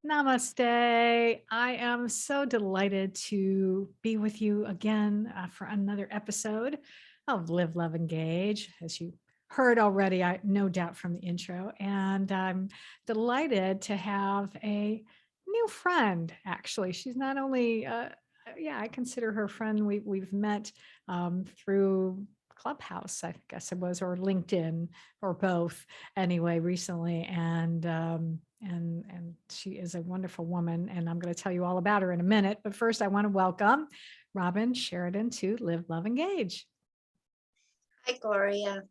Namaste. I am so delighted to be with you again for another episode of Live, Love, Engage, as you heard already, I no doubt from the intro. And I'm delighted to have a new friend, actually. She's not only, yeah, I consider her friend. We've met through Clubhouse, I guess it was, or LinkedIn, or both anyway, recently. And she is a wonderful woman, and I'm going to tell you all about her in a minute. But first, I want to welcome Robynn Sheridan to Live, Love, Engage. Hi, Gloria.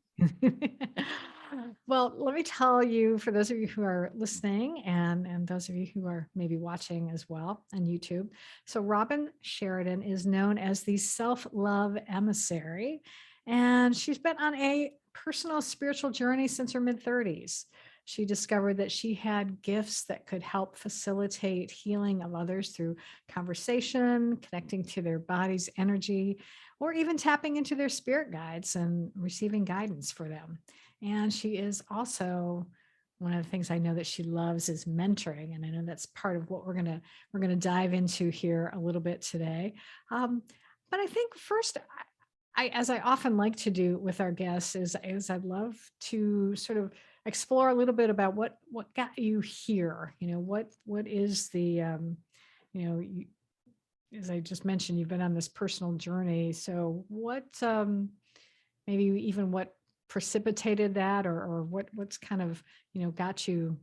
Well, let me tell you, for those of you who are listening and those of you who are maybe watching as well on YouTube. So Robynn Sheridan is known as the self-love emissary, and she's been on a personal spiritual journey since her mid-30s. She discovered that she had gifts that could help facilitate healing of others through conversation, connecting to their body's energy, or even tapping into their spirit guides and receiving guidance for them. And she is also, one of the things I know that she loves is mentoring, and I know that's part of what we're gonna dive into here a little bit today. But I think first, as I often like to do with our guests, is I'd love to sort of explore a little bit about what got you here. What is the you, as I just mentioned, you've been on this personal journey. So what, maybe even what precipitated that, or what's kind of, got you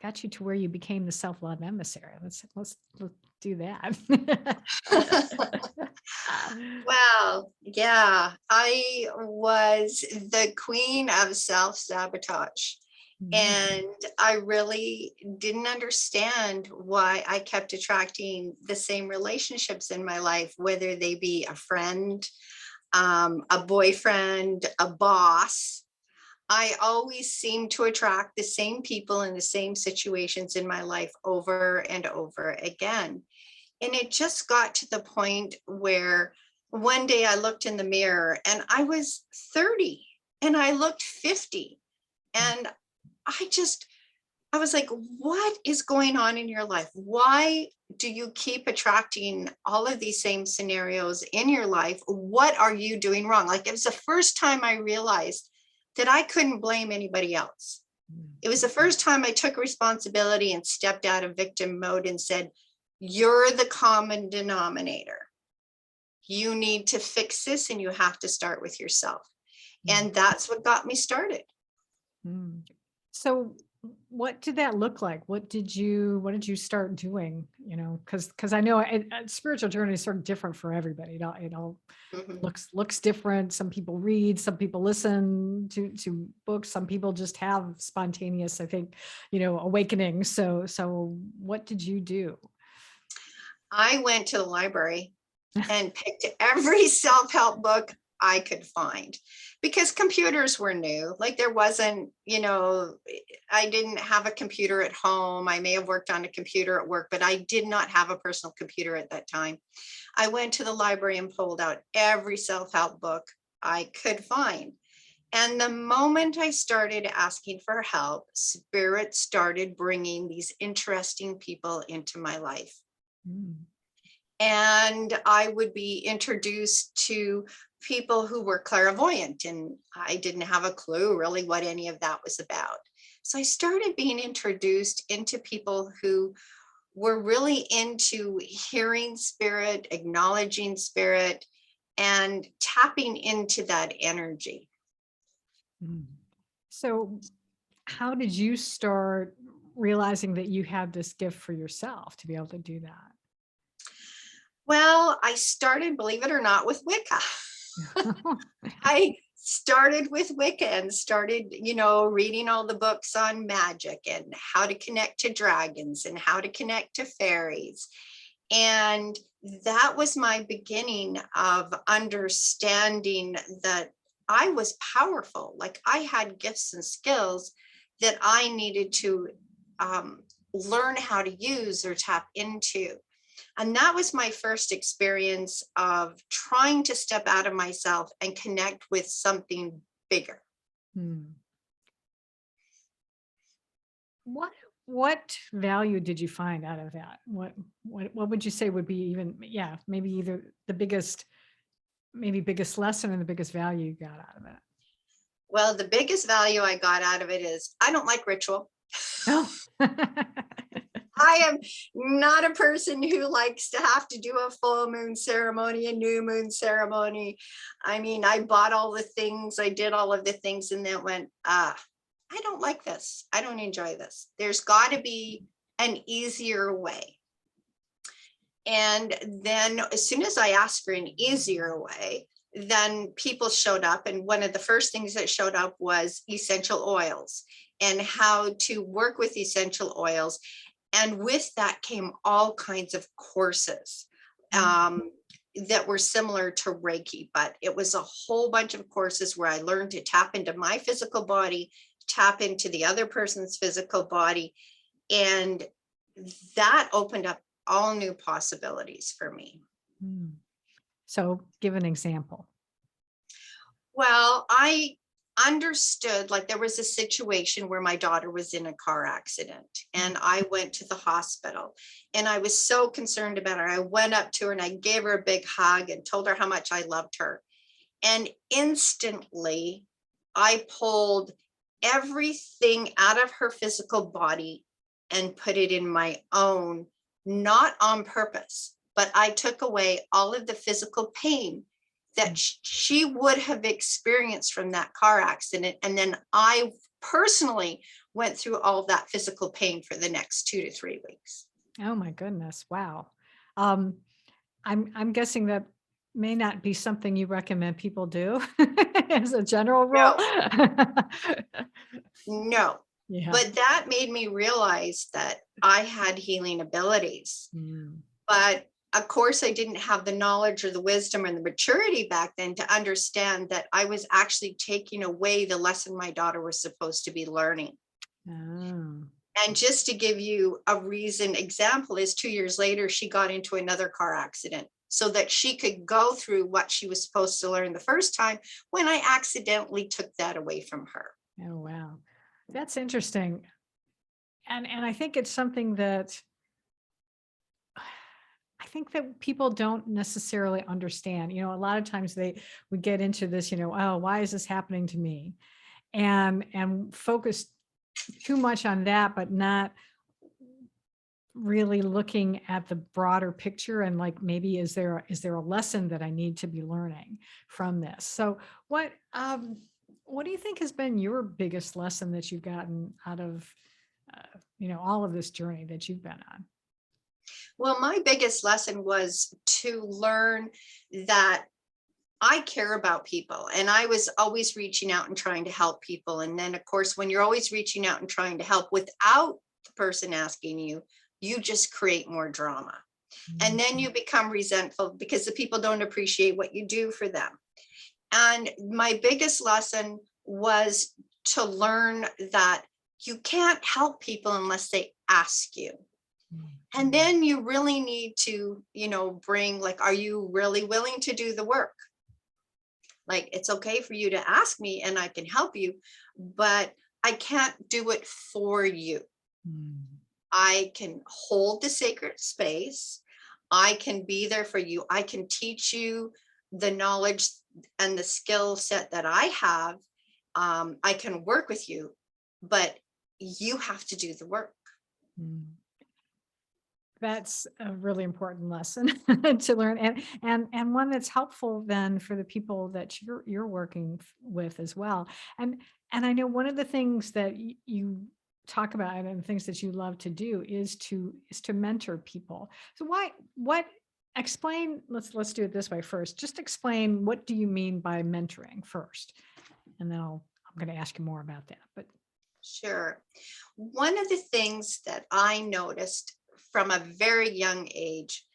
to where you became the self-love emissary? Let's do that. Well, yeah, I was the queen of self-sabotage. Mm, And I really didn't understand why I kept attracting the same relationships in my life, whether they be a friend, a boyfriend, a boss. I always seem to attract the same people in the same situations in my life over and over again. And it just got to the point where one day I looked in the mirror and I was 30 and I looked 50. And I just, I was like, what is going on in your life? Why do you keep attracting all of these same scenarios in your life? What are you doing wrong? Like, it was the first time I realized that I couldn't blame anybody else. It was the first time I took responsibility and stepped out of victim mode and said, you're the common denominator. You need to fix this and you have to start with yourself. mm, And that's what got me started. mm. So what did that look like? What did you start doing? Because I know spiritual journey is sort of different for everybody. It all Mhm. looks different. Some people read, some people listen to books, some people just have spontaneous, I think, awakening. So what did you do? I went to the library and picked every self-help book I could find because computers were new. Like, there wasn't, I didn't have a computer at home. I may have worked on a computer at work, but I did not have a personal computer at that time. I went to the library and pulled out every self-help book I could find. And the moment I started asking for help, Spirit started bringing these interesting people into my life. Mm, And I would be introduced to people who were clairvoyant, and I didn't have a clue really what any of that was about. So I started being introduced into people who were really into hearing spirit, acknowledging spirit, and tapping into that energy. mm. So how did you start realizing that you had this gift for yourself to be able to do that? Well, I started, believe it or not, with Wicca. I started with Wicca and started, reading all the books on magic and how to connect to dragons and how to connect to fairies. And that was my beginning of understanding that I was powerful. Like, I had gifts and skills that I needed to learn how to use or tap into. And that was my first experience of trying to step out of myself and connect with something bigger. Hmm. What what value did you find out of that? What would you say would be even, yeah, maybe either the biggest, maybe biggest lesson and the biggest value you got out of it? Well, the biggest value I got out of it is I don't like ritual. Oh. I am not a person who likes to have to do a full moon ceremony, a new moon ceremony. I mean, I bought all the things, I did all of the things, and then went, I don't like this. I don't enjoy this. There's got to be an easier way. And then as soon as I asked for an easier way, then people showed up. And one of the first things that showed up was essential oils and how to work with essential oils. And with that came all kinds of courses that were similar to Reiki, but it was a whole bunch of courses where I learned to tap into my physical body, tap into the other person's physical body. And that opened up all new possibilities for me. Mm. So give an example. Well, I understood, like there was a situation where my daughter was in a car accident and I went to the hospital and I was so concerned about her. I went up to her and I gave her a big hug and told her how much I loved her. And instantly I pulled everything out of her physical body and put it in my own, not on purpose, but I took away all of the physical pain that she would have experienced from that car accident. And then I personally went through all of that physical pain for the next 2 to 3 weeks. Oh my goodness. Wow. Um, I'm guessing that may not be something you recommend people do as a general rule. No, no. Yeah. But that made me realize that I had healing abilities. Mm. But of course, I didn't have the knowledge or the wisdom or the maturity back then to understand that I was actually taking away the lesson my daughter was supposed to be learning. Oh. And just to give you a recent example is 2 years later, she got into another car accident so that she could go through what she was supposed to learn the first time when I accidentally took that away from her. Oh, wow. That's interesting. And I think it's something that I think that people don't necessarily understand. A lot of times we get into this, oh, why is this happening to me? And focus too much on that, but not really looking at the broader picture and like, maybe is there a lesson that I need to be learning from this? So what do you think has been your biggest lesson that you've gotten out of all of this journey that you've been on? Well, my biggest lesson was to learn that I care about people and I was always reaching out and trying to help people. And then, of course, when you're always reaching out and trying to help without the person asking you, you just create more drama. And then you become resentful because the people don't appreciate what you do for them. And my biggest lesson was to learn that you can't help people unless they ask you. And then you really need to, bring like, are you really willing to do the work? Like, it's okay for you to ask me and I can help you, but I can't do it for you. I can hold the sacred space. I can be there for you. I can teach you the knowledge and the skill set that I have. I can work with you, but you have to do the work. That's a really important lesson to learn, and one that's helpful then for the people that you're working with as well. And I know one of the things that you talk about and things that you love to do is to mentor people. So what explain, let's do it this way first. Just explain, what do you mean by mentoring first? And then I'm going to ask you more about that. But Sure. One of the things that I noticed from a very young age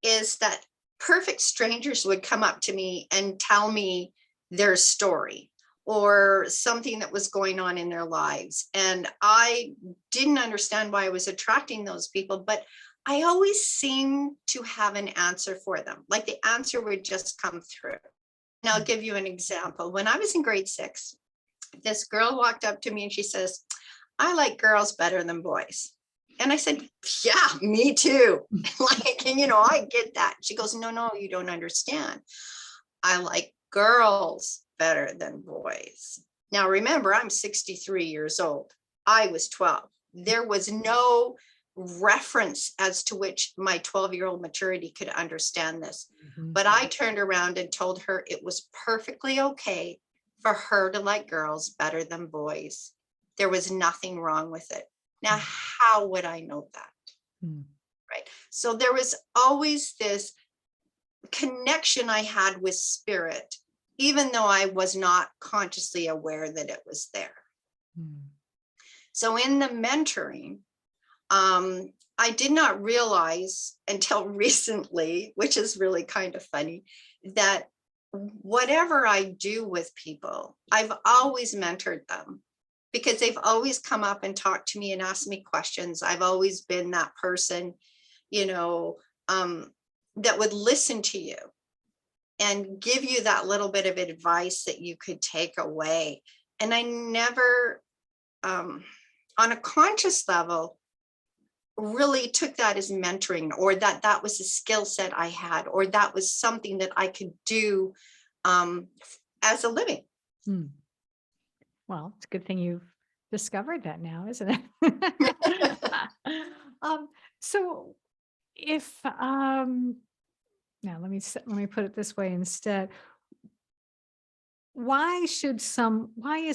is that perfect strangers would come up to me and tell me their story or something that was going on in their lives. And I didn't understand why I was attracting those people, but I always seemed to have an answer for them. Like the answer would just come through. And I'll give you an example. When I was in grade 6, this girl walked up to me and she says, I like girls better than boys. And I said, yeah, me too. Like, and I get that. She goes, no, you don't understand. I like girls better than boys. Now, remember, I'm 63 years old. I was 12. There was no reference as to which my 12-year-old maturity could understand this. But I turned around and told her it was perfectly okay for her to like girls better than boys. There was nothing wrong with it. Now, how would I know that? Right. So there was always this connection I had with spirit, even though I was not consciously aware that it was there. So in the mentoring, I did not realize until recently, which is really kind of funny, that whatever I do with people, I've always mentored them because they've always come up and talked to me and asked me questions. I've always been that person, that would listen to you and give you that little bit of advice that you could take away. And I never, on a conscious level, really took that as mentoring, or that was a skill set I had, or that was something that I could do as a living. Well, it's a good thing you've discovered that now, isn't it? So if now let me put it this way instead. Why is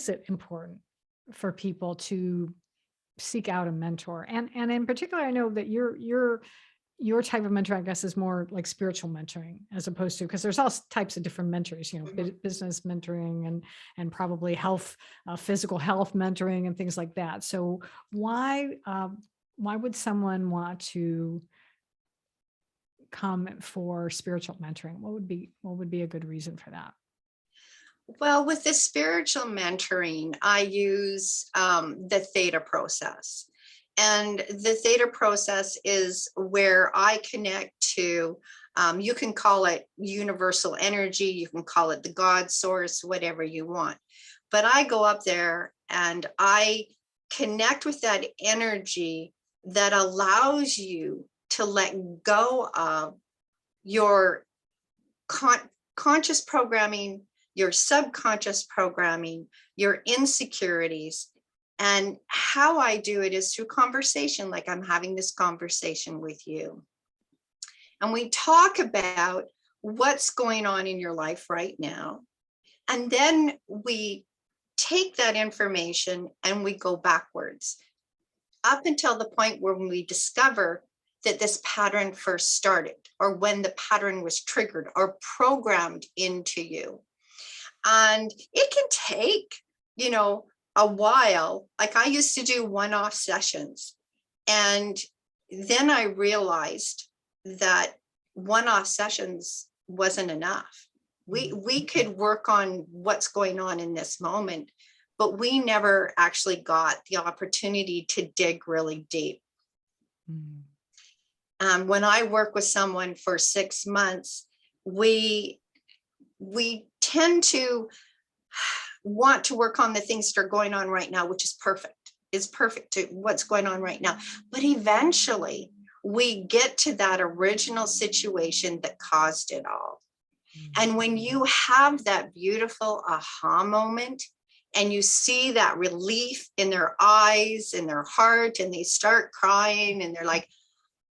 it important for people to seek out a mentor? And in particular, I know that your type of mentor, I guess, is more like spiritual mentoring, as opposed to, because there's all types of different mentors, business mentoring and probably health, physical health mentoring and things like that. So why would someone want to come for spiritual mentoring? What would be a good reason for that? Well, with the spiritual mentoring, I use the theta process. And the theta process is where I connect to, you can call it universal energy, you can call it the God source, whatever you want. But I go up there and I connect with that energy that allows you to let go of your conscious programming, your subconscious programming, your insecurities. And how I do it is through conversation, like I'm having this conversation with you. And we talk about what's going on in your life right now. And then we take that information and we go backwards up until the point where we discover that this pattern first started, or when the pattern was triggered or programmed into you. And it can take, a while. Like I used to do one-off sessions. And then I realized that one-off sessions wasn't enough. We could work on what's going on in this moment, but we never actually got the opportunity to dig really deep. When I work with someone for 6 months, we tend to want to work on the things that are going on right now, which is perfect. It's perfect to what's going on right now. But eventually we get to that original situation that caused it all. And when you have that beautiful aha moment and you see that relief in their eyes, in their heart, and they start crying and they're like,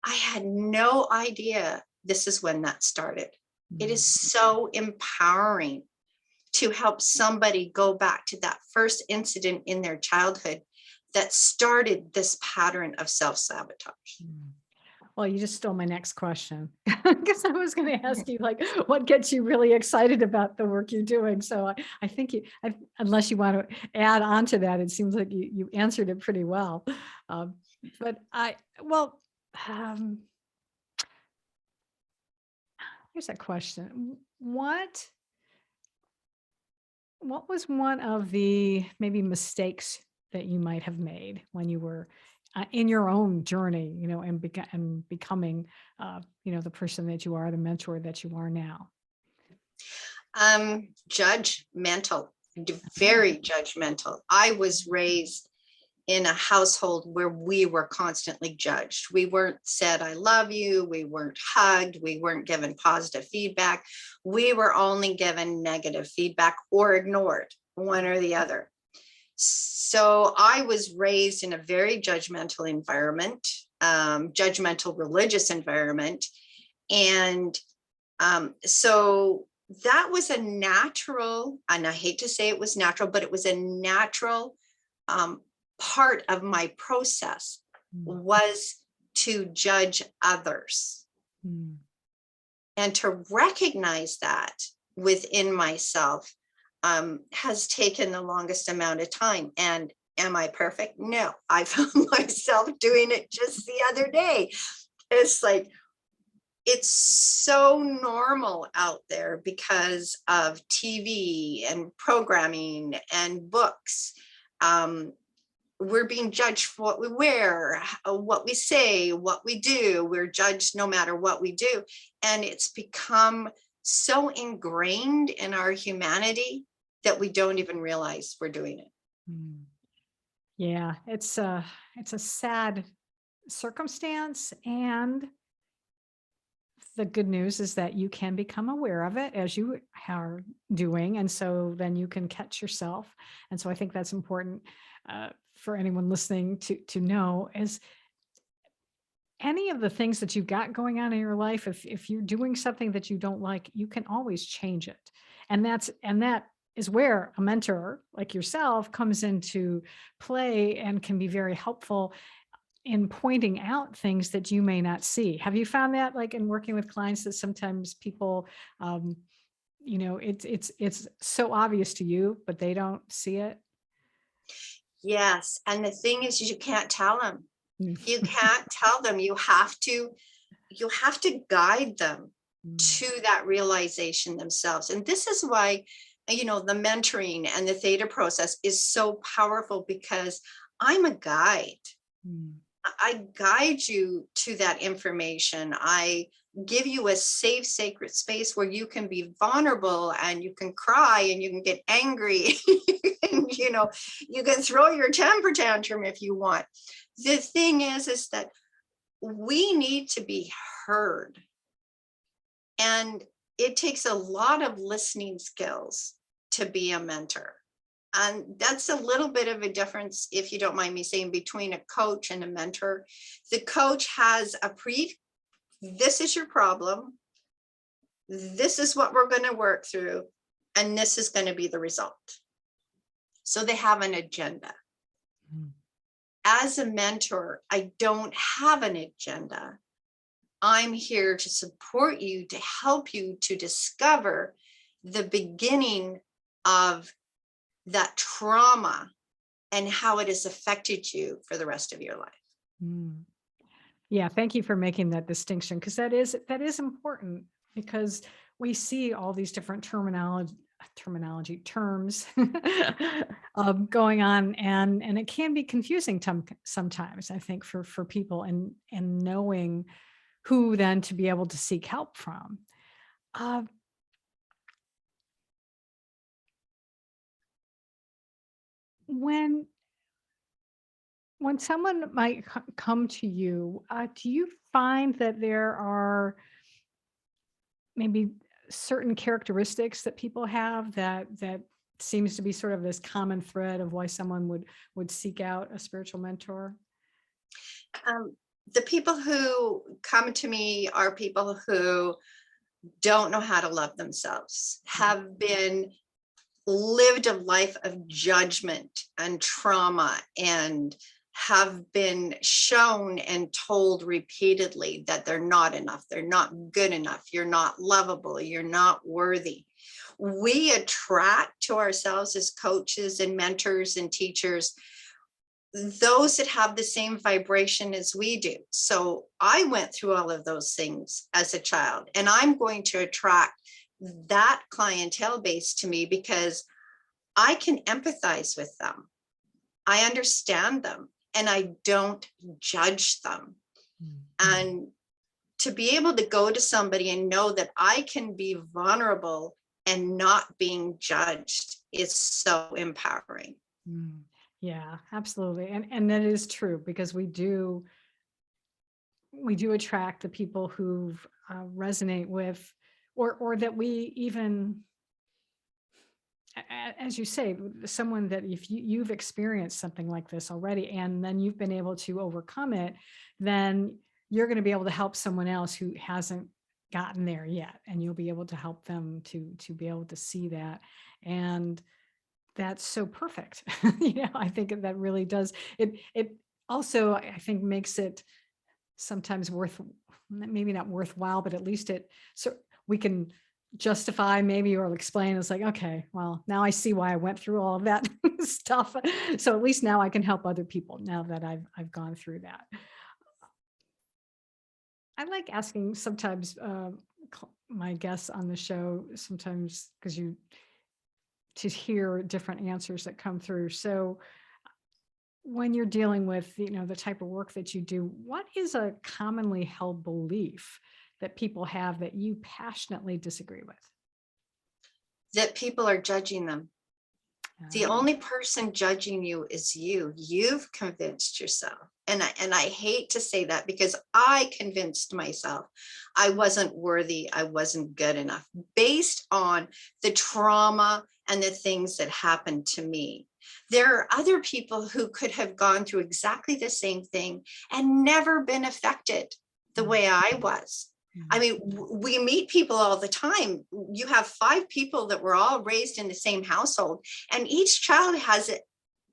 I had no idea this is when that started. It is so empowering to help somebody go back to that first incident in their childhood that started this pattern of self-sabotage. Well, you just stole my next question, because I was going to ask you, like, what gets you really excited about the work you're doing? So I think unless you want to add on to that, it seems like you answered it pretty well. But here's a question. What was one of the maybe mistakes that you might have made when you were in your own journey, and becoming, the person that you are, the mentor that you are now? Judgmental, very judgmental. I was raised in a household where we were constantly judged. We weren't said, I love you. We weren't hugged. We weren't given positive feedback. We were only given negative feedback or ignored, one or the other. So I was raised in a very judgmental environment, judgmental religious environment. And so that was a natural, and I hate to say it was natural, but it was a natural part of my process was to judge others and to recognize that within myself has taken the longest amount of time. And am I perfect? No, I found myself doing it just the other day. It's like, it's so normal out there because of TV and programming and books. We're being judged for what we wear, what we say, what we do. We're judged no matter what we do. And it's become so ingrained in our humanity that we don't even realize we're doing it. Yeah, it's a sad circumstance, and the good news is that you can become aware of it as you are doing, and so then you can catch yourself. And so I think that's important for anyone listening to know, is any of the things that you've got going on in your life, if you're doing something that you don't like, you can always change it. And that is where a mentor like yourself comes into play and can be very helpful in pointing out things that you may not see. Have you found that, like in working with clients, that sometimes people, it's so obvious to you, but they don't see it? Yes. And the thing is, you can't tell them. You can't tell them. You have to guide them to that realization themselves. And this is why, the mentoring and the theta process is so powerful, because I'm a guide. I guide you to that information. I give you a safe, sacred space where you can be vulnerable and you can cry and you can get angry. And, you can throw your temper tantrum if you want. The thing is that we need to be heard. And it takes a lot of listening skills to be a mentor. And that's a little bit of a difference, if you don't mind me saying, between a coach and a mentor. The coach has this is your problem. This is what we're going to work through. And this is going to be the result. So they have an agenda. As a mentor, I don't have an agenda. I'm here to support you, to help you to discover the beginning of that trauma and how it has affected you for the rest of your life. Yeah, thank you for making that distinction, because that is important, because we see all these different terminology terms going on, and it can be confusing sometimes, I think, for people, and knowing who then to be able to seek help from. When someone might come to you, do you find that there are maybe certain characteristics that people have that seems to be sort of this common thread of why someone would seek out a spiritual mentor? The people who come to me are people who don't know how to love themselves, have been lived a life of judgment and trauma, and have been shown and told repeatedly that they're not enough, they're not good enough, you're not lovable, you're not worthy. We attract to ourselves, as coaches and mentors and teachers, those that have the same vibration as we do. So I went through all of those things as a child, and I'm going to attract that clientele base to me because I can empathize with them. I understand them, and I don't judge them. And to be able to go to somebody and know that I can be vulnerable and not being judged is so empowering. Yeah, absolutely. And that is true, because we do attract the people who resonate with, or that we even, as you say, someone that if you've experienced something like this already, and then you've been able to overcome it, then you're going to be able to help someone else who hasn't gotten there yet, and you'll be able to help them to be able to see that. And that's so perfect. I think that really does it also, I think, makes it sometimes maybe not worthwhile, but at least so we can justify maybe, or explain. It's like, okay, well, now I see why I went through all of that stuff. So at least now I can help other people, now that I've gone through that. I like asking sometimes my guests on the show sometimes, because to hear different answers that come through. So when you're dealing with, the type of work that you do, what is a commonly held belief that people have that you passionately disagree with? That people are judging them. The Uh, only person judging you is you. You've convinced yourself. And I hate to say that, because I convinced myself I wasn't worthy, I wasn't good enough, based on the trauma and the things that happened to me. There are other people who could have gone through exactly the same thing and never been affected the way I was. I mean, we meet people all the time. You have 5 people that were all raised in the same household, and each child has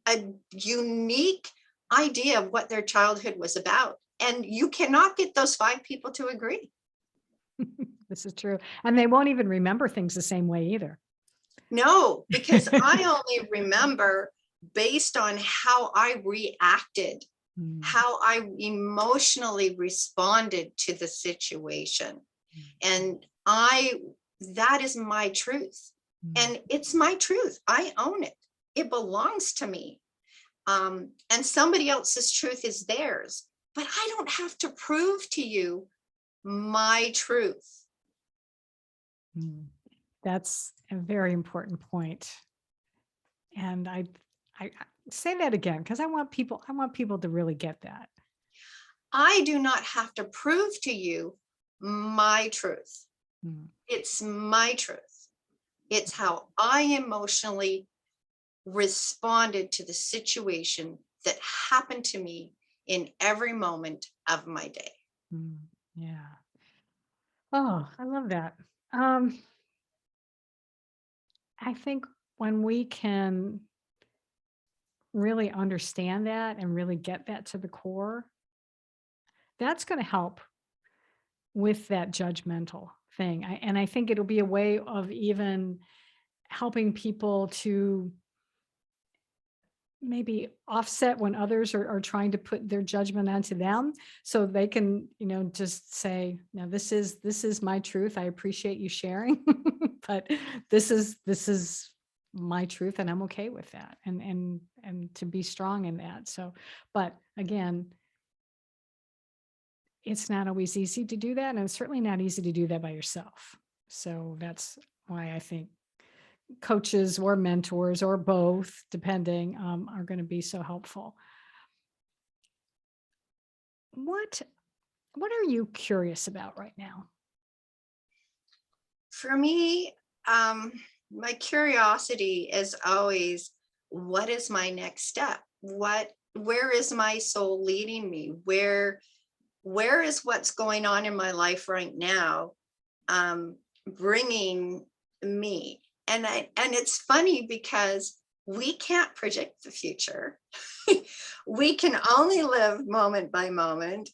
a unique idea of what their childhood was about. And you cannot get those 5 people to agree. this is true. And they won't even remember things the same way either. No, because I only remember based on how I reacted, Mm, how I emotionally responded to the situation. And that is my truth. mm. And it's my truth. I own it. It belongs to me. And somebody else's truth is theirs. But I don't have to prove to you my truth. Mm. That's a very important point. And I say that again, because I want people to really get that. I do not have to prove to you my truth. Mm, It's my truth. It's how I emotionally responded to the situation that happened to me in every moment of my day. mm, yeah. Oh, I love that. Um, I think when we can really understand that and really get that to the core, that's going to help with that judgmental thing. And I think it'll be a way of even helping people to maybe offset when others are trying to put their judgment onto them, so they can, just say, no, this is my truth. I appreciate you sharing, but this is my truth, and I'm okay with that, and to be strong in that. So, but again, it's not always easy to do that, and it's certainly not easy to do that by yourself. So that's why I think coaches or mentors, or both, depending, are going to be so helpful. What what are you curious about right now? For me, my curiosity is always, what is my next step? Where is my soul leading me? Where is what's going on in my life right now bringing me? And it's funny, because we can't predict the future. We can only live moment by moment.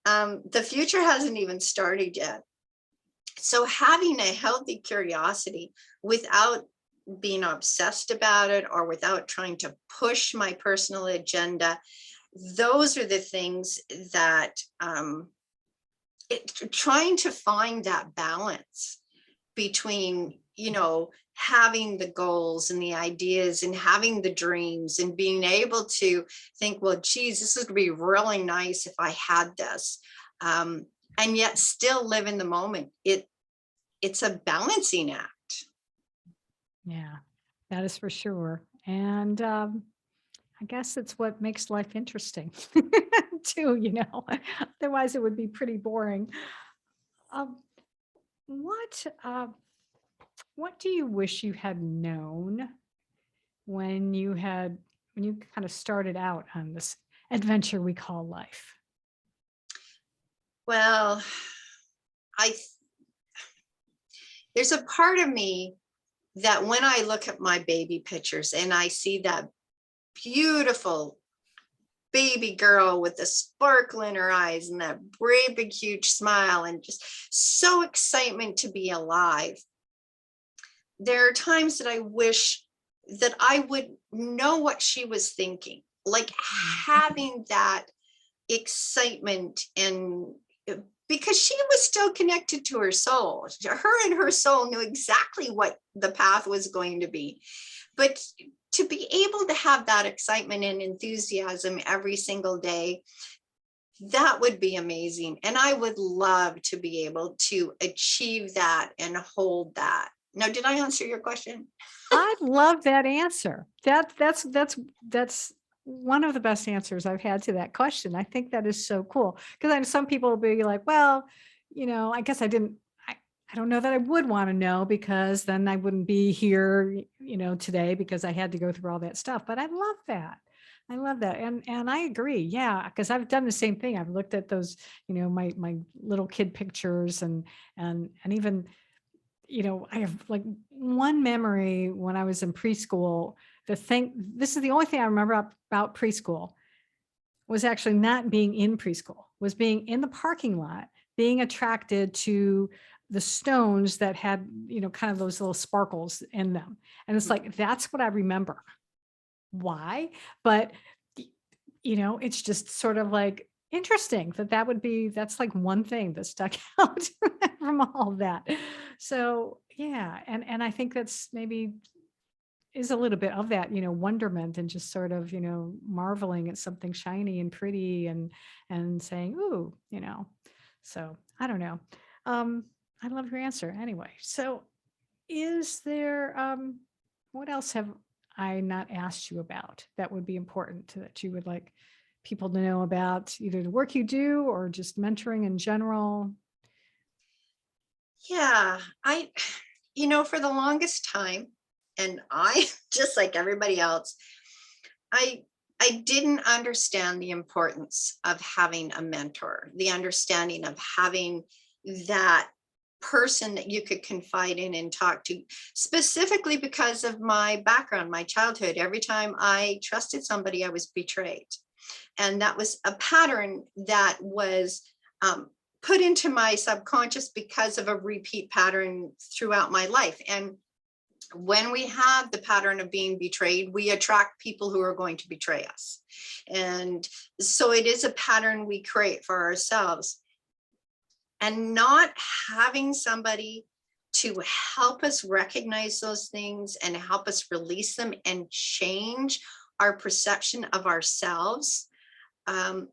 The future hasn't even started yet. So having a healthy curiosity without being obsessed about it, or without trying to push my personal agenda, those are the things that trying to find that balance between, having the goals and the ideas and having the dreams, and being able to think, well, geez, this is going to be really nice if I had this, and yet still live in the moment. It's a balancing act. Yeah, that is for sure. And I guess it's what makes life interesting too, otherwise it would be pretty boring. Um, what, uh, what do you wish you had known when when you kind of started out on this adventure we call life? Well, I there's a part of me that when I look at my baby pictures and I see that beautiful baby girl with the sparkle in her eyes and that great big huge smile and just so excitement to be alive, there are times that I wish that I would know what she was thinking, like Mhm. having that excitement and because she was still connected to her soul. Her and her soul knew exactly what the path was going to be. But to be able to have that excitement and enthusiasm every single day, that would be amazing. And I would love to be able to achieve that and hold that. Now, did I answer your question? I love that answer. That's one of the best answers I've had to that question. I think that is so cool because I know some people will be like, well, I guess I don't know that I would want to know because then I wouldn't be here, today because I had to go through all that stuff. But I love that. I love that. And I agree. Yeah, because I've done the same thing. I've looked at those, my little kid pictures and even I have like one memory when I was in preschool. This is the only thing I remember about preschool was actually not being in preschool, was being in the parking lot, being attracted to the stones that had, kind of those little sparkles in them. And it's like, that's what I remember. Why? But, y- it's just sort of like interesting that's like one thing that stuck out from all that. So yeah. And I think that's maybe is a little bit of that, wonderment and just sort of, marveling at something shiny and pretty and saying, ooh, so I don't know. Um, I love your answer anyway. So is there what else have I not asked you about that would be important that you would like people to know about either the work you do or just mentoring in general? Yeah, for the longest time, and I, just like everybody else, I I didn't understand the importance of having a mentor, the understanding of having that person that you could confide in and talk to, specifically because of my background, my childhood. Every time I trusted somebody, I was betrayed. And that was a pattern that was put into my subconscious because of a repeat pattern throughout my life. And when we have the pattern of being betrayed, we attract people who are going to betray us. And so it is a pattern we create for ourselves. And not having somebody to help us recognize those things and help us release them and change our perception of ourselves, um,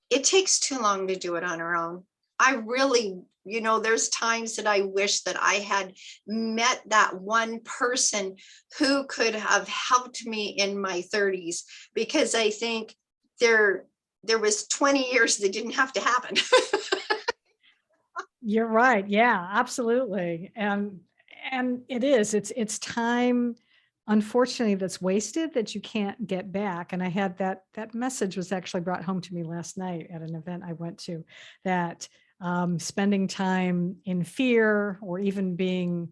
it takes too long to do it on our own. I really, there's times that I wish that I had met that one person who could have helped me in my 30s, because I think there there was 20 years that didn't have to happen. You're right. Yeah, absolutely. And it is. It's time, unfortunately, that's wasted that you can't get back. And I had that message was actually brought home to me last night at an event I went to, that spending time in fear or even being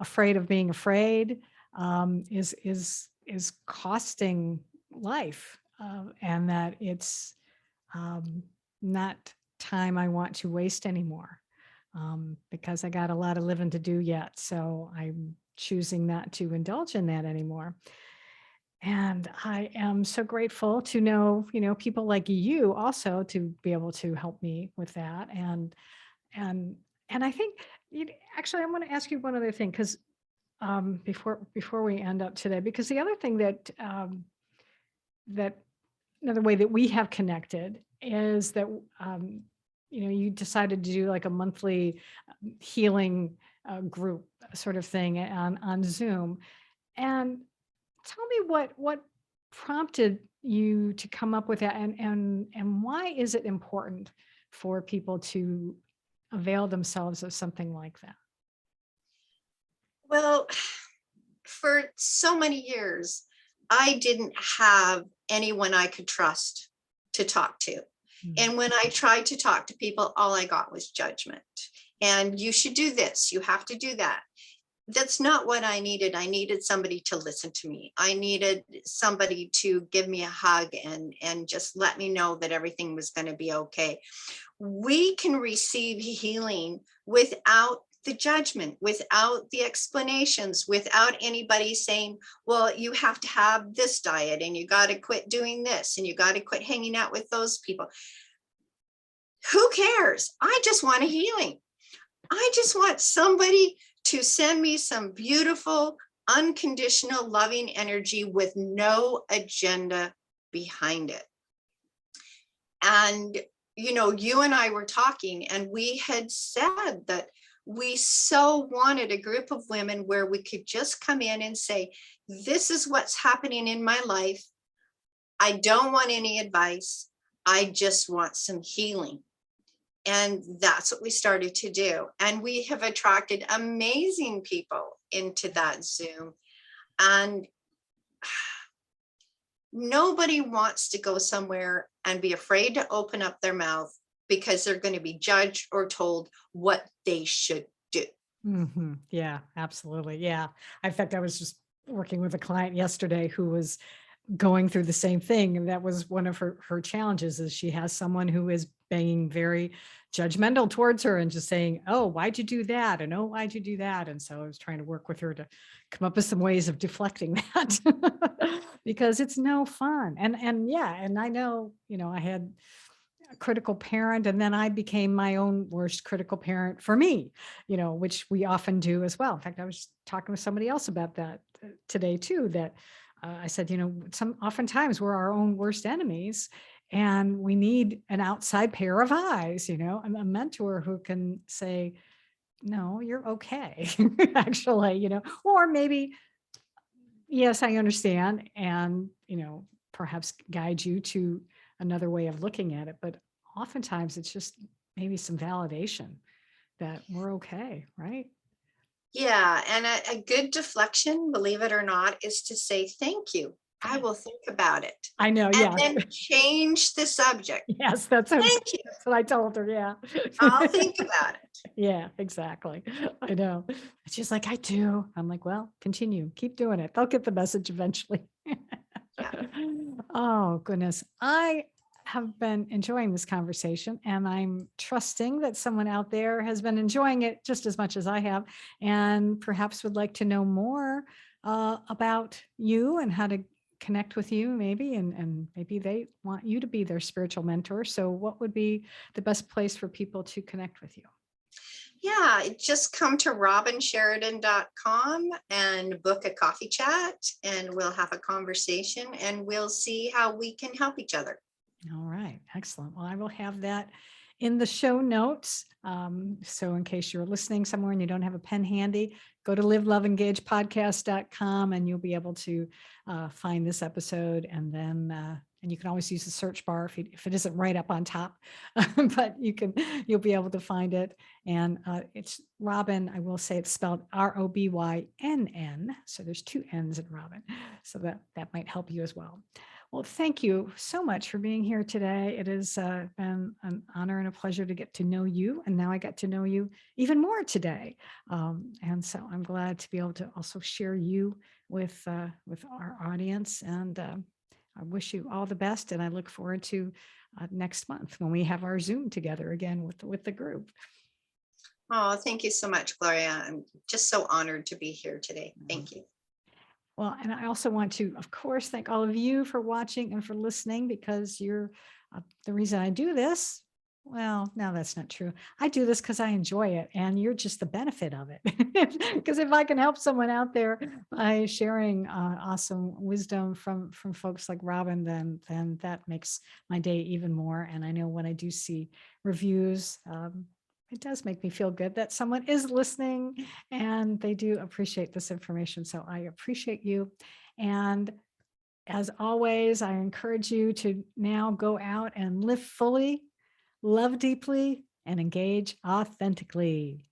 afraid of being afraid is costing life, and that it's um, not time I want to waste anymore, because I got a lot of living to do yet. So I'm choosing not to indulge in that anymore. And I am so grateful to know, people like you also to be able to help me with that. And and I think actually I want to ask you one other thing because before we end up today, because the other thing that another way that we have connected is that you decided to do like a monthly healing group sort of thing on Zoom. And tell me what prompted you to come up with that, and why is it important for people to avail themselves of something like that? Well, for so many years, I didn't have anyone I could trust to talk to. Mm. And when I tried to talk to people, all I got was judgment. And you should do this, you have to do that. That's not what I needed. I needed somebody to listen to me. I needed somebody to give me a hug and just let me know that everything was going to be okay. We can receive healing without the judgment, without the explanations, without anybody saying, well, you have to have this diet and you got to quit doing this and you got to quit hanging out with those people. Who cares? I just want a healing. I just want somebody to send me some beautiful, unconditional, loving energy with no agenda behind it. And, you know, you and I were talking, and we had said that we so wanted a group of women where we could just come in and say, this is what's happening in my life. I don't want any advice. I just want some healing. And that's what we started to do. And we have attracted amazing people into that Zoom. And nobody wants to go somewhere and be afraid to open up their mouth because they're going to be judged or told what they should do. Mm-hmm. Yeah, absolutely. Yeah. In fact, I was just working with a client yesterday who was going through the same thing. And that was one of her challenges, is she has someone who is being very judgmental towards her and just saying, oh, why'd you do that? And oh, why'd you do that? And so I was trying to work with her to come up with some ways of deflecting that because it's no fun. And yeah, and I know, I had a critical parent, and then I became my own worst critical parent for me, which we often do as well. In fact, I was talking with somebody else about that today too, that I said, oftentimes we're our own worst enemies, and we need an outside pair of eyes, a mentor who can say, no, you're okay, actually, or maybe, yes, I understand. And, perhaps guide you to another way of looking at it. But oftentimes it's just maybe some validation that we're okay, right? Yeah. And a good deflection, believe it or not, is to say, thank you. I will think about it. I know. And Yeah. then change the subject. Yes, that's what Thank you. that's what I told her. Yeah. I'll think about it. Yeah, exactly. I know. She's like, I do. I'm like, well, continue, keep doing it. They'll get the message eventually. Yeah. Oh, goodness. I have been enjoying this conversation, and I'm trusting that someone out there has been enjoying it just as much as I have, and perhaps would like to know more about you and how to connect with you, maybe, and maybe they want you to be their spiritual mentor. So what would be the best place for people to connect with you? Yeah, just come to robynsheridan.com and book a coffee chat, and we'll have a conversation and we'll see how we can help each other. All right, excellent. Well, I will have that in the show notes. So in case you're listening somewhere and you don't have a pen handy, go to liveloveengagepodcast.com and you'll be able to find this episode. And then and you can always use the search bar if it isn't right up on top, but you'll be able to find it. And it's Robynn. I will say it's spelled Robynn. So there's two N's in Robynn. So that might help you as well. Well, thank you so much for being here today. It has been an honor and a pleasure to get to know you. And now I got to know you even more today. And so I'm glad to be able to also share you with our audience. And I wish you all the best. And I look forward to next month when we have our Zoom together again with the group. Oh, thank you so much, Gloria. I'm just so honored to be here today. Thank you. Well, and I also want to, of course, thank all of you for watching and for listening, because you're the reason I do this. Well, no, that's not true. I do this because I enjoy it, and you're just the benefit of it. Because if I can help someone out there by sharing awesome wisdom from folks like Robynn, then that makes my day even more. And I know when I do see reviews, it does make me feel good that someone is listening and they do appreciate this information. So I appreciate you. And as always, I encourage you to now go out and live fully, love deeply, and engage authentically.